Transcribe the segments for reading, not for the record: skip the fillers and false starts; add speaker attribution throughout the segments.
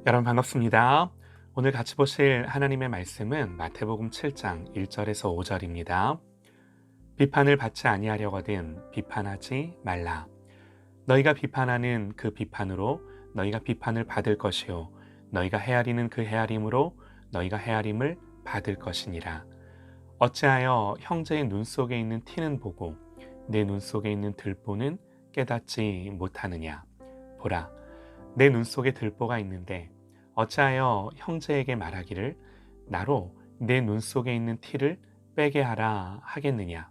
Speaker 1: 여러분 반갑습니다. 오늘 같이 보실 하나님의 말씀은 마태복음 7장 1절에서 5절입니다. 비판을 받지 아니하려거든 비판하지 말라. 너희가 비판하는 그 비판으로 너희가 비판을 받을 것이요 너희가 헤아리는 그 헤아림으로 너희가 헤아림을 받을 것이니라. 어찌하여 형제의 눈 속에 있는 티는 보고 내 눈 속에 있는 들보는 깨닫지 못하느냐. 보라, 내 눈 속에 들보가 있는데 어찌하여 형제에게 말하기를 나로 내 눈 속에 있는 티를 빼게 하라 하겠느냐.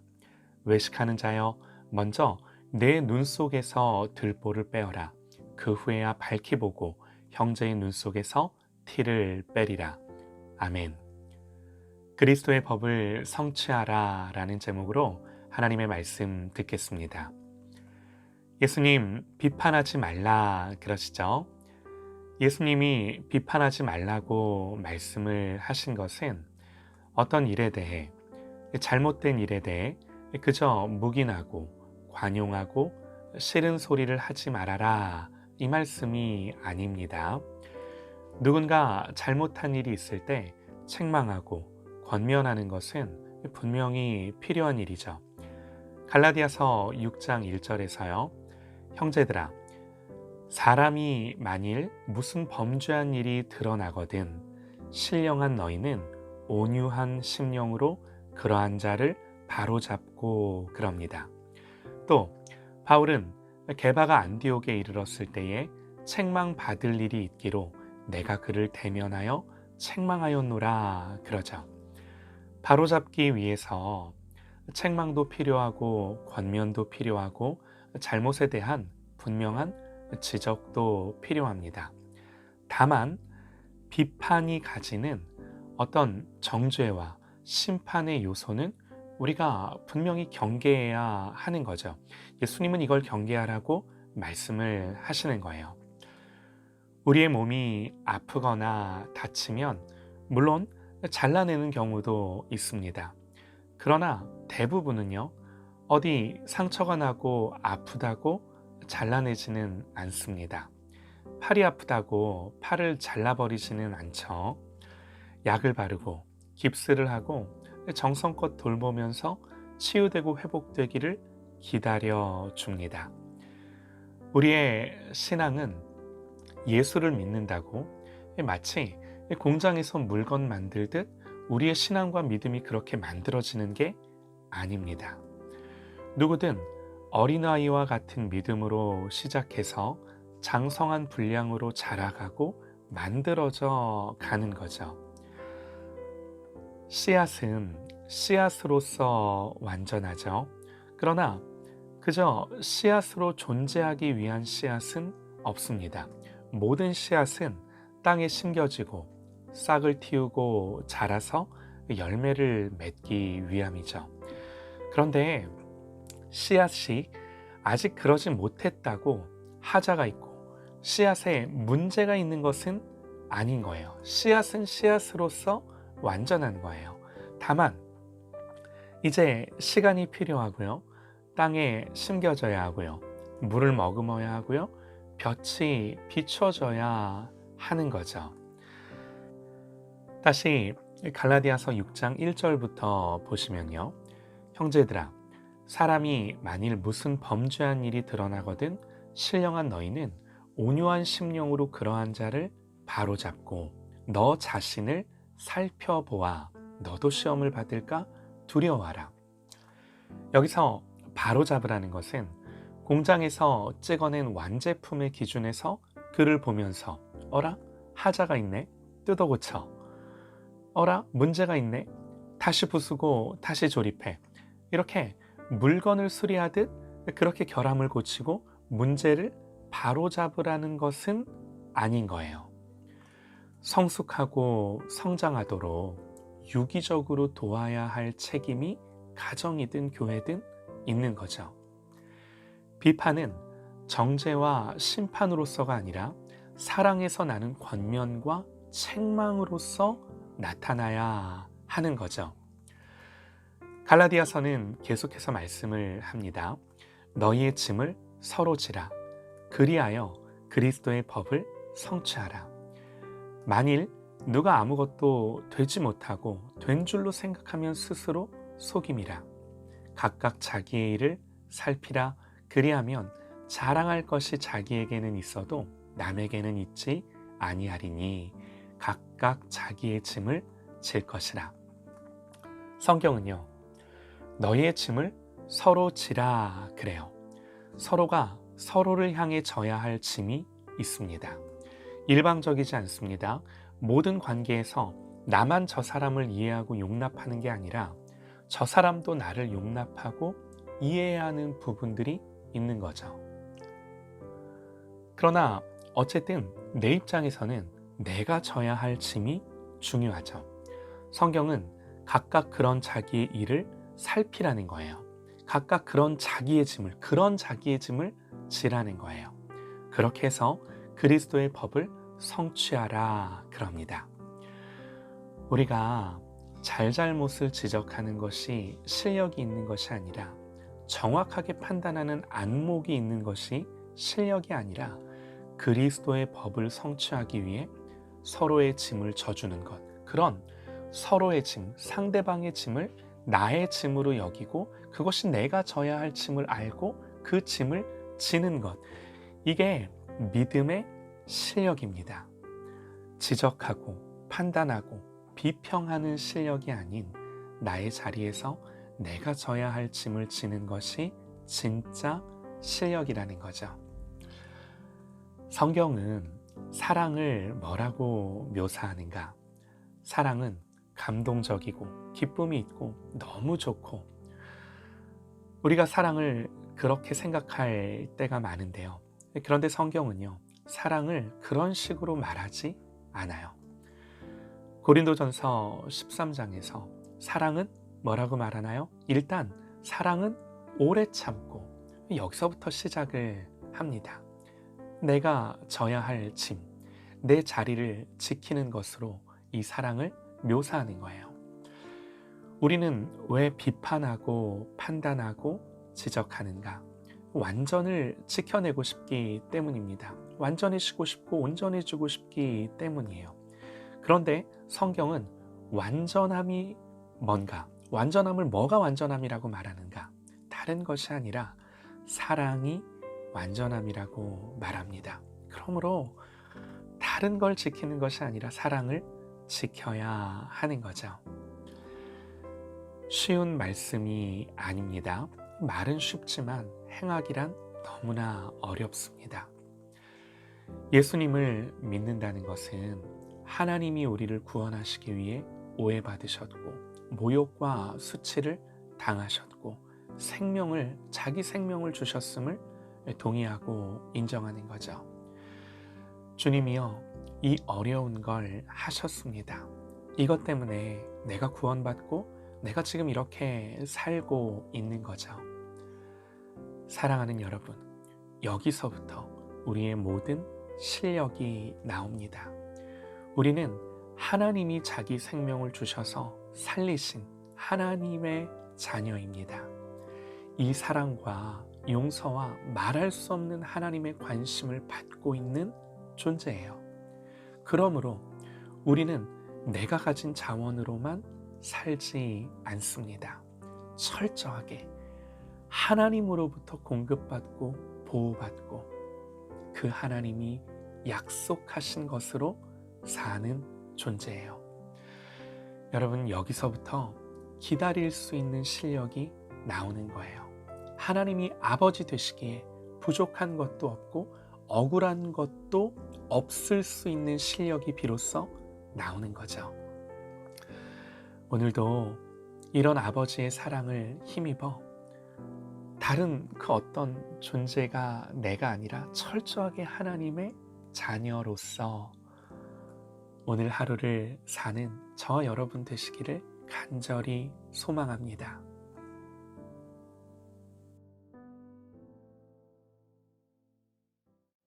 Speaker 1: 외식하는 자여, 먼저 내 눈 속에서 들보를 빼어라. 그 후에야 밝히 보고 형제의 눈 속에서 티를 빼리라. 아멘. 그리스도의 법을 성취하라 라는 제목으로 하나님의 말씀 듣겠습니다. 예수님, 비판하지 말라 그러시죠? 예수님이 비판하지 말라고 말씀을 하신 것은 어떤 일에 대해, 잘못된 일에 대해 그저 묵인하고 관용하고 싫은 소리를 하지 말아라, 이 말씀이 아닙니다. 누군가 잘못한 일이 있을 때 책망하고 권면하는 것은 분명히 필요한 일이죠. 갈라디아서 6장 1절에서요. 형제들아, 사람이 만일 무슨 범죄한 일이 드러나거든 신령한 너희는 온유한 심령으로 그러한 자를 바로잡고 그럽니다. 또 바울은 게바가 안디옥에 이르렀을 때에 책망받을 일이 있기로 내가 그를 대면하여 책망하였노라 그러죠. 바로잡기 위해서 책망도 필요하고 권면도 필요하고 잘못에 대한 분명한 지적도 필요합니다. 다만 비판이 가지는 어떤 정죄와 심판의 요소는 우리가 분명히 경계해야 하는 거죠. 예수님은 이걸 경계하라고 말씀을 하시는 거예요. 우리의 몸이 아프거나 다치면 물론 잘라내는 경우도 있습니다. 그러나 대부분은요, 어디 상처가 나고 아프다고 잘라내지는 않습니다. 팔이 아프다고 팔을 잘라버리지는 않죠. 약을 바르고 깁스를 하고 정성껏 돌보면서 치유되고 회복되기를 기다려 줍니다. 우리의 신앙은 예수를 믿는다고 마치 공장에서 물건 만들듯 우리의 신앙과 믿음이 그렇게 만들어지는 게 아닙니다. 누구든 어린아이와 같은 믿음으로 시작해서 장성한 분량으로 자라가고 만들어져 가는 거죠. 씨앗은 씨앗으로서 완전하죠. 그러나 그저 씨앗으로 존재하기 위한 씨앗은 없습니다. 모든 씨앗은 땅에 심겨지고 싹을 틔우고 자라서 열매를 맺기 위함이죠. 그런데 씨앗이 아직 그러지 못했다고 하자가 있고 씨앗에 문제가 있는 것은 아닌 거예요. 씨앗은 씨앗으로서 완전한 거예요. 다만 이제 시간이 필요하고요. 땅에 심겨져야 하고요. 물을 머금어야 하고요. 볕이 비춰져야 하는 거죠. 다시 갈라디아서 6장 1절부터 보시면요. 형제들아, 사람이 만일 무슨 범죄한 일이 드러나거든 신령한 너희는 온유한 심령으로 그러한 자를 바로잡고 너 자신을 살펴보아 너도 시험을 받을까 두려워하라. 여기서 바로잡으라는 것은 공장에서 찍어낸 완제품의 기준에서 그를 보면서 어라? 하자가 있네? 뜯어고쳐. 어라? 문제가 있네? 다시 부수고 다시 조립해. 이렇게 물건을 수리하듯 그렇게 결함을 고치고 문제를 바로잡으라는 것은 아닌 거예요. 성숙하고 성장하도록 유기적으로 도와야 할 책임이 가정이든 교회든 있는 거죠. 비판은 정죄와 심판으로서가 아니라 사랑에서 나는 권면과 책망으로서 나타나야 하는 거죠. 갈라디아서는 계속해서 말씀을 합니다. 너희의 짐을 서로 지라. 그리하여 그리스도의 법을 성취하라. 만일 누가 아무것도 되지 못하고 된 줄로 생각하면 스스로 속임이라. 각각 자기의 일을 살피라. 그리하면 자랑할 것이 자기에게는 있어도 남에게는 있지 아니하리니 각각 자기의 짐을 질 것이라. 성경은요, 너희의 짐을 서로 지라 그래요. 서로가 서로를 향해 져야 할 짐이 있습니다. 일방적이지 않습니다. 모든 관계에서 나만 저 사람을 이해하고 용납하는 게 아니라 저 사람도 나를 용납하고 이해해야 하는 부분들이 있는 거죠. 그러나 어쨌든 내 입장에서는 내가 져야 할 짐이 중요하죠. 성경은 각각 그런 자기의 일을 살피라는 거예요. 각각 그런 자기의 짐을 지라는 거예요. 그렇게 해서 그리스도의 법을 성취하라 그럽니다. 우리가 잘잘못을 지적하는 것이 실력이 있는 것이 아니라 정확하게 판단하는 안목이 있는 것이 실력이 아니라 그리스도의 법을 성취하기 위해 서로의 짐을 져주는 것, 그런 서로의 짐, 상대방의 짐을 나의 짐으로 여기고 그것이 내가 져야 할 짐을 알고 그 짐을 지는 것, 이게 믿음의 실력입니다. 지적하고 판단하고 비평하는 실력이 아닌 나의 자리에서 내가 져야 할 짐을 지는 것이 진짜 실력이라는 거죠. 성경은 사랑을 뭐라고 묘사하는가? 사랑은 감동적이고 기쁨이 있고 너무 좋고, 우리가 사랑을 그렇게 생각할 때가 많은데요. 그런데 성경은요, 사랑을 그런 식으로 말하지 않아요. 고린도전서 13장에서 사랑은 뭐라고 말하나요? 일단 사랑은 오래 참고, 여기서부터 시작을 합니다. 내가 져야 할 짐, 내 자리를 지키는 것으로 이 사랑을 묘사하는 거예요. 우리는 왜 비판하고 판단하고 지적하는가? 완전을 지켜내고 싶기 때문입니다. 완전해지고 싶고 온전해지고 싶기 때문이에요. 그런데 성경은 완전함이 뭔가? 완전함을 뭐가 완전함이라고 말하는가? 다른 것이 아니라 사랑이 완전함이라고 말합니다. 그러므로 다른 걸 지키는 것이 아니라 사랑을 지켜야 하는 거죠. 쉬운 말씀이 아닙니다. 말은 쉽지만 행하기란 너무나 어렵습니다. 예수님을 믿는다는 것은 하나님이 우리를 구원하시기 위해 오해받으셨고 모욕과 수치를 당하셨고 자기 생명을 주셨음을 동의하고 인정하는 거죠. 주님이요, 이 어려운 걸 하셨습니다. 이것 때문에 내가 구원받고 내가 지금 이렇게 살고 있는 거죠. 사랑하는 여러분, 여기서부터 우리의 모든 실력이 나옵니다. 우리는 하나님이 자기 생명을 주셔서 살리신 하나님의 자녀입니다. 이 사랑과 용서와 말할 수 없는 하나님의 관심을 받고 있는 존재예요. 그러므로 우리는 내가 가진 자원으로만 살지 않습니다. 철저하게 하나님으로부터 공급받고 보호받고 그 하나님이 약속하신 것으로 사는 존재예요. 여러분, 여기서부터 기다릴 수 있는 실력이 나오는 거예요. 하나님이 아버지 되시기에 부족한 것도 없고 억울한 것도 없을 수 있는 실력이 비로소 나오는 거죠. 오늘도 이런 아버지의 사랑을 힘입어 다른 그 어떤 존재가 내가 아니라 철저하게 하나님의 자녀로서 오늘 하루를 사는 저와 여러분 되시기를 간절히 소망합니다.